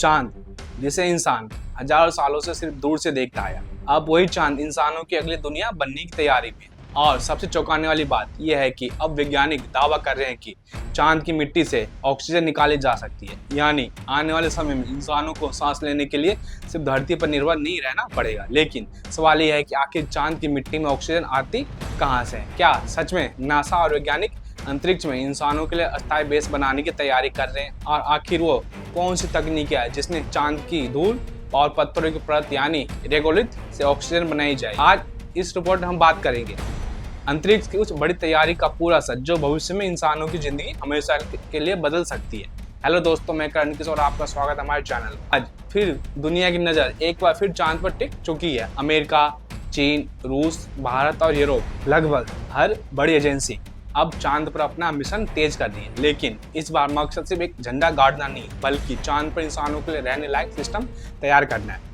चांद, जिसे इंसान हजारों सालों से सिर्फ दूर से देखता आया, अब वही चांद इंसानों की अगली दुनिया बनने की तैयारी में। और सबसे चौंकाने वाली बात यह है कि अब वैज्ञानिक दावा कर रहे हैं कि चांद की मिट्टी से ऑक्सीजन निकाली जा सकती है, यानी आने वाले समय में इंसानों को सांस लेने के लिए सिर्फ धरती पर निर्भर नहीं रहना पड़ेगा। लेकिन सवाल यह है कि आखिर चांद की मिट्टी में ऑक्सीजन आती कहाँ से? क्या सच में नासा और वैज्ञानिक अंतरिक्ष में इंसानों के लिए अस्थायी बेस बनाने की तैयारी कर रहे हैं? और आखिर वो कौन सी तकनीक है जिसने चांद की धूल और पत्थरों की परत यानी रेगोलिथ से ऑक्सीजन बनाई जाए? आज इस रिपोर्ट में हम बात करेंगे अंतरिक्ष की उस बड़ी तैयारी का पूरा सच जो भविष्य में इंसानों की जिंदगी हमेशा के लिए बदल सकती है। हेलो दोस्तों, मैं करण किशोर, आपका स्वागत है हमारे चैनल। आज फिर दुनिया की नज़र एक बार फिर चांद पर टिक चुकी है। अमेरिका, चीन, रूस, भारत और यूरोप, लगभग हर बड़ी एजेंसी अब चांद पर अपना मिशन तेज कर रही है। लेकिन इस बार मकसद सिर्फ एक झंडा गाड़ना नहीं, बल्कि चांद पर इंसानों के लिए रहने लायक सिस्टम तैयार करना है।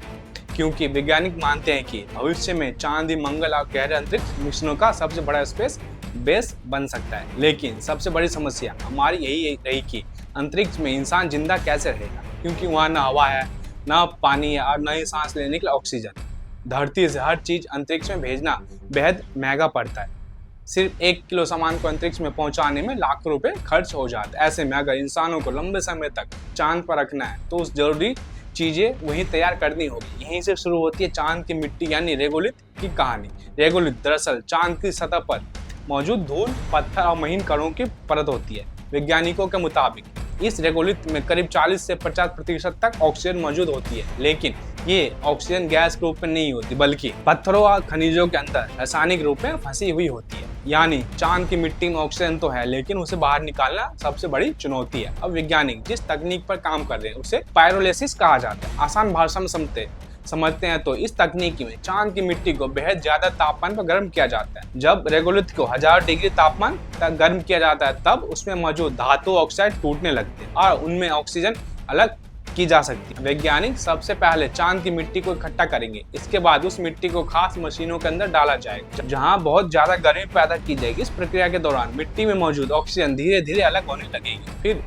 क्योंकि वैज्ञानिक मानते हैं कि भविष्य में चांद ही मंगल और गहरे अंतरिक्ष मिशनों का सबसे बड़ा स्पेस बेस बन सकता है। लेकिन सबसे बड़ी समस्या हमारी यही रही कि अंतरिक्ष में इंसान जिंदा कैसे रहेगा, क्योंकि वहाँ ना हवा है, ना पानी है और न ही सांस लेने के लिए ऑक्सीजन। धरती से हर चीज अंतरिक्ष में भेजना बेहद महंगा पड़ता है। सिर्फ 1 किलो सामान को अंतरिक्ष में पहुंचाने में लाखों रुपए खर्च हो जाते हैं। ऐसे में अगर इंसानों को लंबे समय तक चांद पर रखना है तो उस जरूरी चीजें वहीं तैयार करनी होगी। यहीं से शुरू होती है चांद की मिट्टी यानी रेगोलिथ की कहानी। रेगोलिथ दरअसल चांद की सतह पर मौजूद धूल, पत्थर और महीन कणों की परत होती है। वैज्ञानिकों के मुताबिक इस रेगोलिथ में करीब 40 से 50% तक ऑक्सीजन मौजूद होती है। लेकिन ये ऑक्सीजन गैस के रूप में नहीं होती, बल्कि पत्थरों और खनिजों के अंदर रासायनिक रूप में फंसी हुई होती है। यानी चांद की मिट्टी में ऑक्सीजन तो है, लेकिन उसे बाहर निकालना सबसे बड़ी चुनौती है। अब वैज्ञानिक जिस तकनीक पर काम कर रहे हैं उसे पायरोलिसिस कहा जाता है। आसान भाषा में समझते हैं तो इस तकनीक में चांद की मिट्टी को बेहद ज्यादा तापमान पर गर्म किया जाता है। जब रेगोलिथ को 1000 डिग्री तापमान तक गर्म किया जाता है, तब उसमें मौजूद धातु ऑक्साइड टूटने लगते हैं और उनमें ऑक्सीजन अलग की जा सकती है। वैज्ञानिक सबसे पहले चांद की मिट्टी को इकट्ठा करेंगे। इसके बाद उस मिट्टी को खास मशीनों के अंदर डाला जाएगा, जहां बहुत ज्यादा गर्मी पैदा की जाएगी। इस प्रक्रिया के दौरान मिट्टी में मौजूद ऑक्सीजन धीरे धीरे अलग होने लगेगी। फिर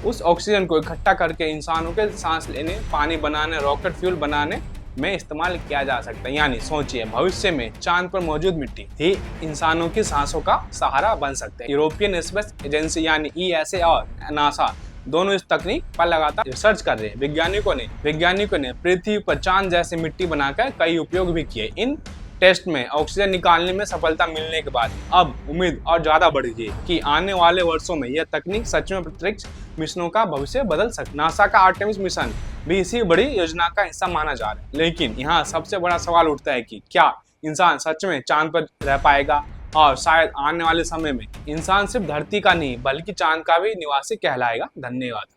उस ऑक्सीजन को इकट्ठा करके इंसानों के सांस लेने, पानी बनाने, रॉकेट फ्यूल बनाने में इस्तेमाल किया जा सकता है। यानी सोचिए, भविष्य में चांद पर मौजूद मिट्टी ही इंसानों की सांसों का सहारा बन सकते हैं। यूरोपियन स्पेस एजेंसी यानी ESA और नासा दोनों इस तकनीक पर लगातार रिसर्च कर रहे हैं। वैज्ञानिकों ने पृथ्वी पर चांद जैसी मिट्टी बनाकर कई उपयोग भी किए। इन टेस्ट में ऑक्सीजन निकालने में सफलता मिलने के बाद अब उम्मीद और ज्यादा बढ़ गई कि आने वाले वर्षों में यह तकनीक सच में अंतरिक्ष मिशनों का भविष्य बदल सकती है। नासा का आर्टेमिस मिशन भी इसी बड़ी योजना का हिस्सा माना जा रहा है। लेकिन यहाँ सबसे बड़ा सवाल उठता है कि क्या इंसान सच में चांद पर रह पाएगा? और शायद आने वाले समय में इंसान सिर्फ धरती का नहीं, बल्कि चांद का भी निवासी कहलाएगा। धन्यवाद।